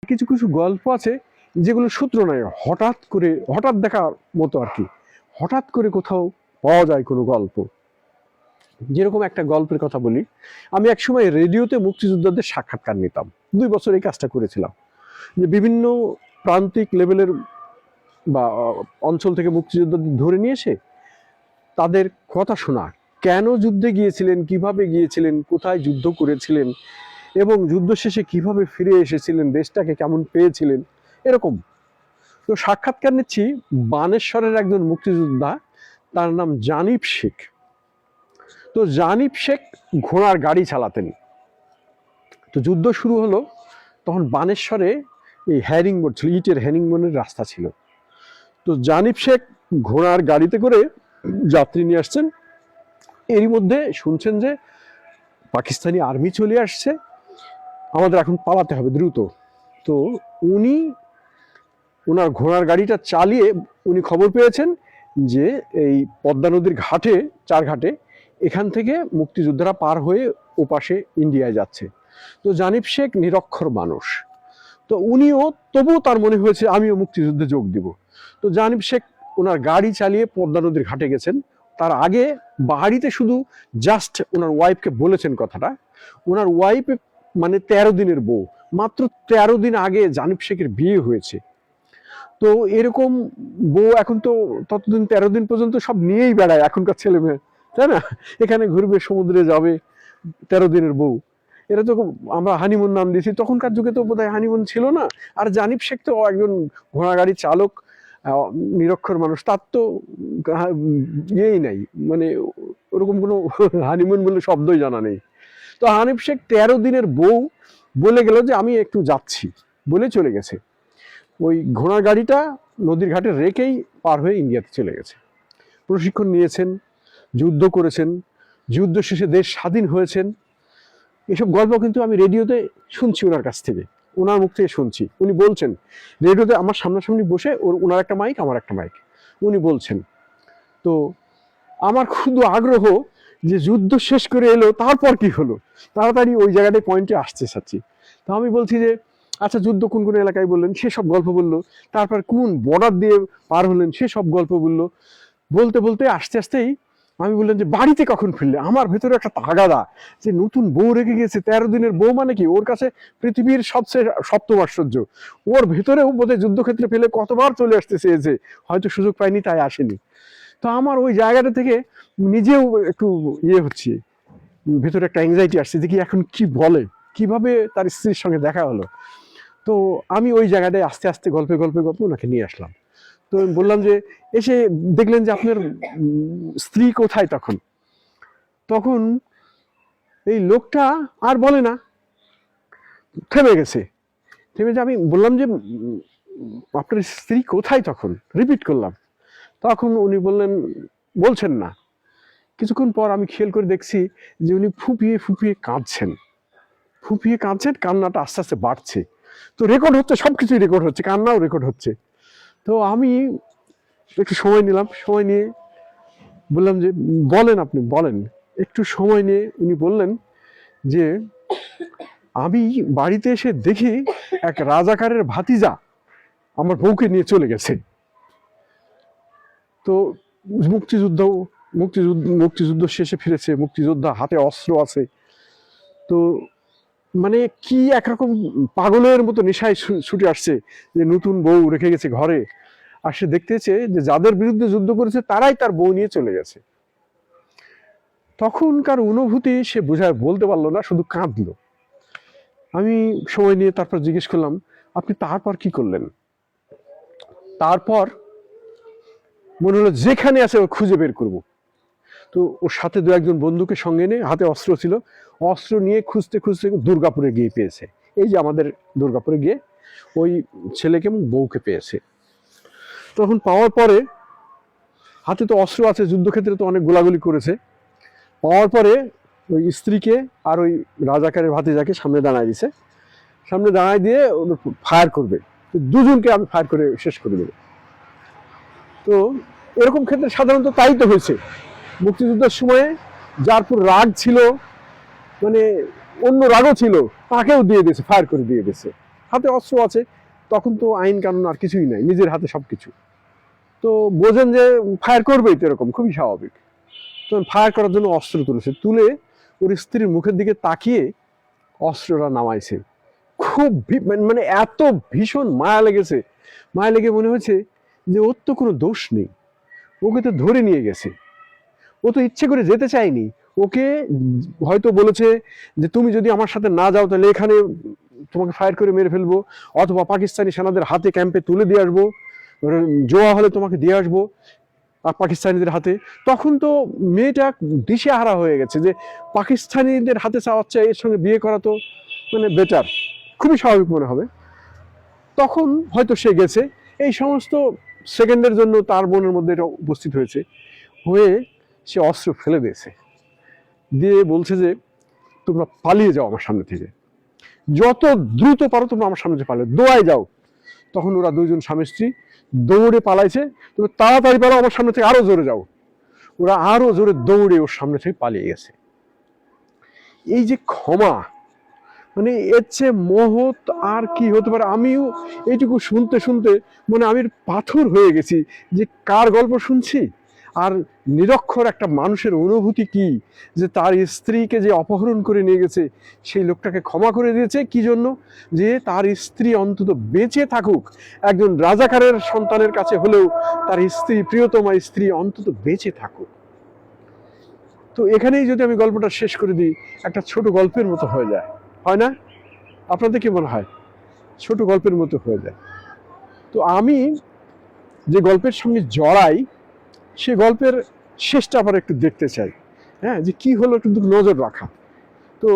কিছু কিছু গল্প আছে যেগুলো সূত্র নয়, হঠাৎ দেখার মতো আর কি, হঠাৎ করে কোথাও পাওয়া যায় কোনো গল্প। যেরকম একটা গল্পের কথা বলি, আমি একসময় রেডিওতে মুক্তিযোদ্ধাদের সাক্ষাৎকার নিতাম, 2 বছর এই কাজটা করেছিলাম। যে বিভিন্ন প্রান্তিক লেভেলের বা অঞ্চল থেকে মুক্তিযোদ্ধাদের ধরে নিয়ে এসে তাদের কথা শোনা, কেন যুদ্ধে গিয়েছিলেন, কিভাবে গিয়েছিলেন, কোথায় যুদ্ধ করেছিলেন এবং যুদ্ধ শেষে কিভাবে ফিরে এসেছিলেন, দেশটাকে কেমন পেয়েছিলেন, এরকম। তো সাক্ষাৎকার নিচ্ছি বানেশ্বরের একজন মুক্তিযোদ্ধা, তার নাম জানিব শেখ। তো জানিব শেখ ঘোড়ার গাড়ি চালাতেন। তো যুদ্ধ শুরু হলো, তখন বানেশ্বরে এই হ্যারিংবোন ছিল, ইটের হ্যারিংবোনের রাস্তা ছিল। তো জানিব শেখ ঘোড়ার গাড়িতে করে যাত্রী নিয়ে আসছেন। এরই মধ্যে শুনছেন যে পাকিস্তানি আর্মি চলে আসছে, আমাদের এখন পালাতে হবে দ্রুত। তো উনি ওনার ঘোড়ার গাড়িটা চালিয়ে উনি খবর পেয়েছেন যে এই পদ্মা নদীর ঘাটে, চারঘাটে, এখান থেকে মুক্তিযোদ্ধারা পার হয়ে ওপাশে ইন্ডিয়ায় যাচ্ছে। তো জানিব শেখ নিরক্ষর মানুষ, তো উনিও তবুও তার মনে হয়েছে আমিও মুক্তিযুদ্ধে যোগ দিব। তো জানিব শেখ ওনার গাড়ি চালিয়ে পদ্মা নদীর ঘাটে গেছেন। তার আগে বাড়িতে শুধু জাস্ট ওনার ওয়াইফকে বলেছেন কথাটা। ওনার ওয়াইফ মানে 13 দিনের বউ, মাত্র 13 দিন আগে জানিব শেখের বিয়ে হয়েছে। তো এরকম বউ এখন তো ততদিন 13 দিন পর্যন্ত সব নিয়েই বেড়ায় এখনকার ছেলে মেয়ে, তাই না? এখানে ঘুরবে, সমুদ্রে যাবে, 13 দিনের বউ। এটা তো আমরা হানিমুন নাম দিয়েছি, তখনকার যুগে তো বোধহয় হানিমুন ছিল না। আর জানিব শেখ তো একজন ঘোড়া গাড়ি চালক, নিরক্ষর মানুষ, তার তো ইয়েই নাই, মানে ওরকম কোনো হানিমুন বলে শব্দই জানা নেই। তো হানিফ শেখ 13 দিনের বউ বলে গেল যে আমি একটু যাচ্ছি, বলে চলে গেছে। ওই ঘোড়া গাড়িটা নদীর ঘাটে রেখেই পার হয়ে ইন্ডিয়াতে চলে গেছে। প্রশিক্ষণ নিয়েছেন, যুদ্ধ করেছেন, যুদ্ধ শেষে দেশ স্বাধীন হয়েছেন। এসব গল্প কিন্তু আমি রেডিওতে শুনছি ওনার কাছ থেকে, ওনার মুখ থেকে শুনছি। উনি বলছেন রেডিওতে, আমার সামনাসামনি বসে, ওনার একটা মাইক, আমার একটা মাইক, উনি বলছেন। তো আমার শুধু আগ্রহ যে যুদ্ধ শেষ করে এলো, তারপর কি হলো, তাড়াতাড়ি ওই জায়গাটায় পয়েন্টে আসতে চাচ্ছি। তো আমি বলছি যে আচ্ছা যুদ্ধ কোন কোন এলাকায় বললেন, সেসব গল্প বললো। তারপর কোন বর্ডার দিয়ে পার হলেন, সেসব গল্প বললো। বলতে বলতে আস্তে আস্তেই আমি বললাম যে বাড়িতে কখন ফিরলে। আমার ভেতরে একটা তাগাদা যে নতুন বউ রেখে গেছে, 13 দিনের বউ মানে কি ওর কাছে পৃথিবীর সবচেয়ে সপ্তম আশ্চর্য। ওর ভেতরেও বোধহয় যুদ্ধক্ষেত্রে ফেলে কতবার চলে আসতে চেয়েছে, হয়তো সুযোগ পায়নি তাই আসেনি। তো আমার ওই জায়গাটা থেকে নিজেও একটু ইয়ে হচ্ছে, ভেতরে একটা অ্যাংজাইটি আসছে যে কি এখন কি বলে, কিভাবে তার স্ত্রীর সঙ্গে দেখা হলো। তো আমি ওই জায়গাটায় আস্তে আস্তে গল্পে গল্পে গল্পে ওনাকে নিয়ে আসলাম। তো আমি বললাম যে এসে দেখলেন যে আপনার স্ত্রী কোথায়। তখন তখন এই লোকটা আর বলে না, থেমে গেছে। থেমে যে আমি বললাম যে আপনার স্ত্রী কোথায়, তখন রিপিট করলাম। তখন উনি বলছেন না। কিছুক্ষণ পর আমি খেয়াল করে দেখছি যে উনি ফুপিয়ে ফুপিয়ে কাঁদছেন, কান্নাটা আস্তে আস্তে বাড়ছে। তো রেকর্ড হচ্ছে, সবকিছুই রেকর্ড হচ্ছে, কান্নাও রেকর্ড হচ্ছে। তো আমি একটু সময় নিলাম, সময় নিয়ে বললাম যে বলেন, আপনি বলেন। একটু সময় নিয়ে উনি বললেন যে আমি বাড়িতে এসে দেখি এক রাজাকারের ভাতিজা আমার বউকে নিয়ে চলে গেছে। তো মুক্তিযুদ্ধ শেষে ফিরেছে, মুক্তিযোদ্ধা, হাতে অস্ত্র আছে। তো মানে কি একরকম পাগলের মতো নেশায় ছুটে আসছে যে নতুন বউ রেখে গেছে ঘরে। আর সে দেখতেছে যে যাদের বিরুদ্ধে যুদ্ধ করেছে তারাই তার বউ নিয়ে চলে গেছে। তখনকার অনুভূতি সে বোঝায় বলতে পারলো না, শুধু কাঁদলো। আমি সময় নিয়ে তারপর জিজ্ঞেস করলাম, আপনি তারপর কি করলেন? তারপর মনে হলো যেখানে আছে ও খুঁজে বের করবো। তো ওর সাথে 2-1 বন্ধুকে সঙ্গে নিয়ে, হাতে অস্ত্র ছিল, অস্ত্র নিয়ে খুঁজতে খুঁজতে দুর্গাপুরে গিয়ে পেয়েছে। এই যে আমাদের দুর্গাপুরে গিয়ে ওই ছেলেকে এবং বউকে পেয়েছে। তখন পাওয়ার পরে হাতে তো অস্ত্র আছে, যুদ্ধক্ষেত্রে তো অনেক গোলাগুলি করেছে। পাওয়ার পরে ওই স্ত্রীকে আর ওই রাজাকারের ভাতিজাকে সামনে দাঁড়ায় দিছে, সামনে দাঁড়ায় দিয়ে ফায়ার করবে। তো দুজনকে আমি ফায়ার করে শেষ করে দেবো। তো এরকম ক্ষেত্রে সাধারণত তাই তো হয়েছে মুক্তিযুদ্ধের সময়ে। যার পুর রাগ ছিল, মানে অন্য রাগও ছিল, তাকেও দিয়ে দিয়েছে, ফায়ার করে দিয়ে দিয়েছে। হাতে অস্ত্র আছে, তখন তো আইন কানুন আর কিছুই নাই, নিজের হাতে সব কিছু। তো বোঝেন যে ফায়ার করবেই তো, এরকম খুবই স্বাভাবিক। তখন ফায়ার করার জন্য অস্ত্র তুলেছে, তুলে ওর স্ত্রীর মুখের দিকে তাকিয়ে অস্ত্রটা নামাইছে। খুব মানে এত ভীষণ মায়া লেগেছে, মায়া লেগে মনে হয়েছে যে ওর তো কোনো দোষ নেই, ওকে তো ধরে নিয়ে গেছে, ও তো ইচ্ছে করে যেতে চায়নি। ওকে হয়তো বলেছে যে তুমি যদি আমার সাথে না যাও তাহলে এখানে তোমাকে ফায়ার করে মেরে ফেলবো, অথবা পাকিস্তানি সেনাদের হাতে ক্যাম্পে তুলে দিয়ে আসবো, জোয়া হলে তোমাকে দিয়ে আসবো আর পাকিস্তানিদের হাতে। তখন তো মেয়েটা দিশেহারা হয়ে গেছে যে পাকিস্তানিদের হাতে চাওয়ার চেয়ে এর সঙ্গে বিয়ে করা তো মানে বেটার, খুবই স্বাভাবিক মনে হবে। তখন হয়তো সে গেছে, এই সমস্ত সেকেন্ডের জন্য তার মনের মধ্যে এটা উপস্থিত হয়েছে, হয়ে সে অস্ত্র ফেলে দিয়েছে, দিয়ে বলছে যে তোমরা পালিয়ে যাও আমার সামনে থেকে, যত দ্রুত পারো তোমরা আমার সামনে থেকে পালিয়ে দৌড়ায় যাও। তখন ওরা দুইজন স্বামী স্ত্রী দৌড়ে পালাইছে, তুমি তাড়াতাড়ি পারো আমার সামনে থেকে, আরো জোরে যাও। ওরা আরো জোরে দৌড়ে ওর সামনে থেকে পালিয়ে গেছে। এই যে ক্ষমা, মানে এর চেয়ে মহৎ আর কি হতে পারে? আমিও এইটুকু শুনতে শুনতে মানে আমি পাথর হয়ে গেছি যে কার গল্প শুনছি, আর নিরক্ষর একটা মানুষের অনুভূতি কি, যে তার স্ত্রীকে যে অপহরণ করে নিয়ে গেছে সেই লোকটাকে ক্ষমা করে দিয়েছে কি জন্য? যে তার স্ত্রী অন্তত বেঁচে থাকুক, একজন রাজাকারের সন্তানের কাছে হলেও তার স্ত্রী, প্রিয়তমা স্ত্রী অন্তত বেঁচে থাকুক। তো এখানেই যদি আমি গল্পটা শেষ করে দিই, একটা ছোট গল্পের মতো হয়ে যায়, হয় না? আপনাদের কি মনে হয়? ছোট গল্পের মতো হয়ে যায়। তো আমি যে গল্পের সঙ্গে জড়াই, সে গল্পের শেষটা আবার একটু দেখতে চাই, হ্যাঁ, যে কি হলো একটু নজর রাখা। তো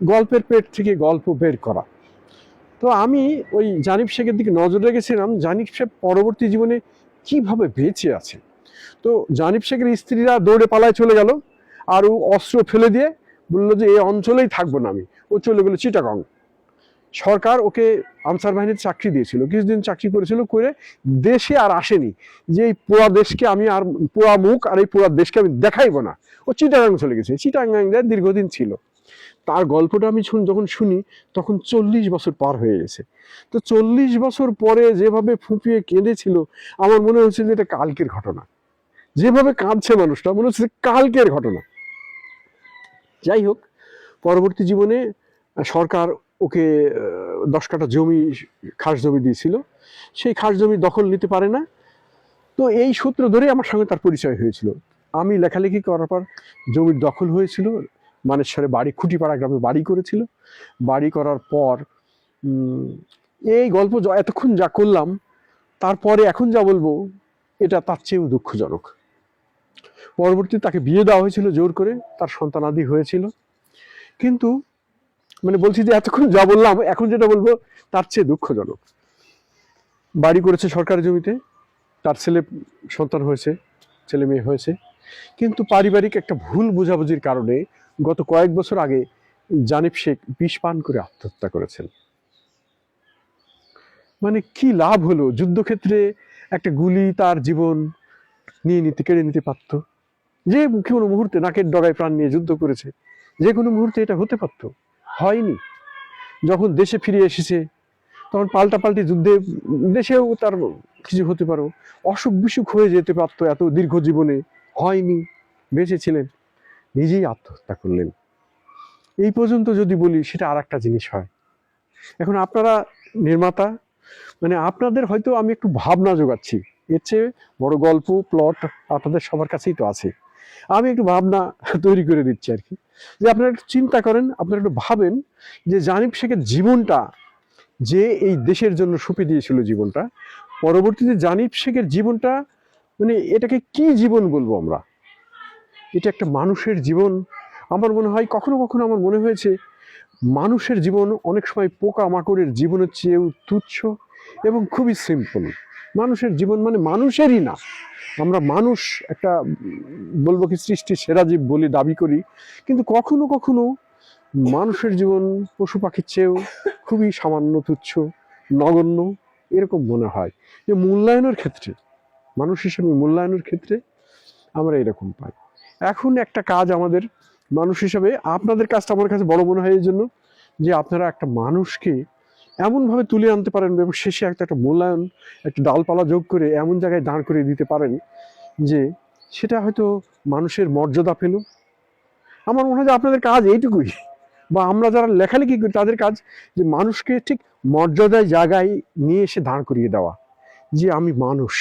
গল্পের পেট থেকে গল্প বের করা। তো আমি ওই জানিব শেখের দিকে নজর রেখেছিলাম, জানিব শেখ পরবর্তী জীবনে কিভাবে বেঁচে আছে। তো জানিব শেখের স্ত্রীরা দৌড়ে পালায় চলে গেল, আর ও অস্ত্র ফেলে দিয়ে বললো যে এই অঞ্চলেই থাকবো না আমি। ও চলে গেলো চিটাগং। সরকার ওকে আনসার বাহিনীর চাকরি দিয়েছিল, কিছুদিন চাকরি করেছিল, করে দেশে আর আসেনি, যে এই পুরা দেশকে আমি আর, পুরা মুখ আর এই পুরা দেশকে আমি দেখাইবো না। ও চিটাগাং চলে গেছে, চিটাগাং দীর্ঘদিন ছিল। তার গল্পটা আমি যখন শুনি তখন 40 বছর পার হয়ে গেছে। তো 40 বছর পরে যেভাবে ফুঁপিয়ে কেঁদেছিল, আমার মনে হচ্ছে যে এটা কালকের ঘটনা। যেভাবে কাঁদছে মানুষটা, মনে হচ্ছে কালকের ঘটনা। যাই হোক, পরবর্তী জীবনে সরকার ওকে 10 কাঠা জমি, খাস জমি দিয়েছিল, সেই খাস জমি দখল নিতে পারে না। তো এই সূত্র ধরেই আমার সঙ্গে তার পরিচয় হয়েছিল। আমি লেখালেখি করার পর জমির দখল হয়েছিল, মানেশ্বরে বাড়ি, খুঁটিপাড়া গ্রামে বাড়ি করেছিল। বাড়ি করার পর এই গল্প এতক্ষণ যা করলাম, তারপরে এখন যা বলবো এটা তার চেয়েও দুঃখজনক। পরবর্তীতে তাকে বিয়ে দেওয়া হয়েছিল জোর করে, তার সন্তানাদি হয়েছিল, কিন্তু মানে বলছি যে এতক্ষণ যা বললাম এখন যেটা বলবো তার চেয়ে দুঃখজনক। বাড়ি করেছে সরকারি জমিতে, তার ছেলে সন্তান হয়েছে, ছেলে মেয়ে হয়েছে, কিন্তু পারিবারিক একটা ভুল বোঝাবুঝির কারণে গত কয়েক বছর আগে জানিব শেখ বিষ পান করে আত্মহত্যা করেছেন। মানে কি লাভ হলো? যুদ্ধক্ষেত্রে একটা গুলি তার জীবন নিয়ে নিতে, কেড়ে নিতে পারতো, যে কোনো মুহূর্তে নাকের ডগায় প্রাণ নিয়ে যুদ্ধ করেছে, যে কোনো মুহূর্তে এটা হতে পারতো, হয়নি। যখন দেশে ফিরে এসেছে তখন পাল্টাপাল্টি যুদ্ধে দেশেও তার কিছু হতে পারো, অসুখ বিসুখ হয়ে যেতে পারতো, এত দীর্ঘ জীবনে হয়নি, বেঁচে ছিলেন, নিজেই আত্মহত্যা করলেন। এই পর্যন্ত যদি বলি সেটা আর একটা জিনিস হয়। এখন আপনারা নির্মাতা, মানে আপনাদের হয়তো আমি একটু ভাবনা জোগাচ্ছি, এর চেয়ে বড় গল্প প্লট আপনাদের সবার কাছেই তো আছে, আমি একটু ভাবনা তৈরি করে দিচ্ছি আর কি, যে আপনারা একটু চিন্তা করেন, আপনারা একটু ভাবেন যে জানিব শেখের জীবনটা যে এই দেশের জন্য সঁপে দিয়েছিল জীবনটা, পরবর্তীতে জানিব শেখের জীবনটা মানে এটাকে কি জীবন বলবো আমরা? এটা একটা মানুষের জীবন। আমার মনে হয় কখনো কখনো আমার মনে হয়েছে মানুষের জীবন অনেক সময় পোকা মাকড়ের জীবনের চেয়েও তুচ্ছ এবং খুবই সিম্পল। মানুষের জীবন মানে মানুষেরই না, আমরা মানুষ একটা বলবো কি সৃষ্টির সেরা জীব বলে দাবি করি, কিন্তু কখনো কখনো মানুষের জীবন পশু পাখির চেয়েও খুবই সামান্য, তুচ্ছ, নগণ্য এরকম মনে হয়। যে মূল্যায়নের ক্ষেত্রে, মানুষ হিসেবে মূল্যায়নের ক্ষেত্রে আমরা এরকম পাই। এখন একটা কাজ আমাদের মানুষ হিসেবে, আপনাদের কাজটা আমার কাছে বড় মনে হয় এই জন্য যে আপনারা একটা মানুষকে এমনভাবে তুলে আনতে পারেন এবং শেষে একটা মূল্যায়ন, একটা ডালপালা যোগ করে এমন জায়গায় দাঁড় করিয়ে দিতে পারেন যে সেটা হয়তো মানুষের মর্যাদা পেল। আমার মনে হয় যে আপনাদের কাজ এইটুকুই, বা আমরা যারা লেখালেখি করি তাদের কাজ যে মানুষকে ঠিক মর্যাদায় জায়গায় নিয়ে এসে দাঁড় করিয়ে দেওয়া, যে আমি মানুষ,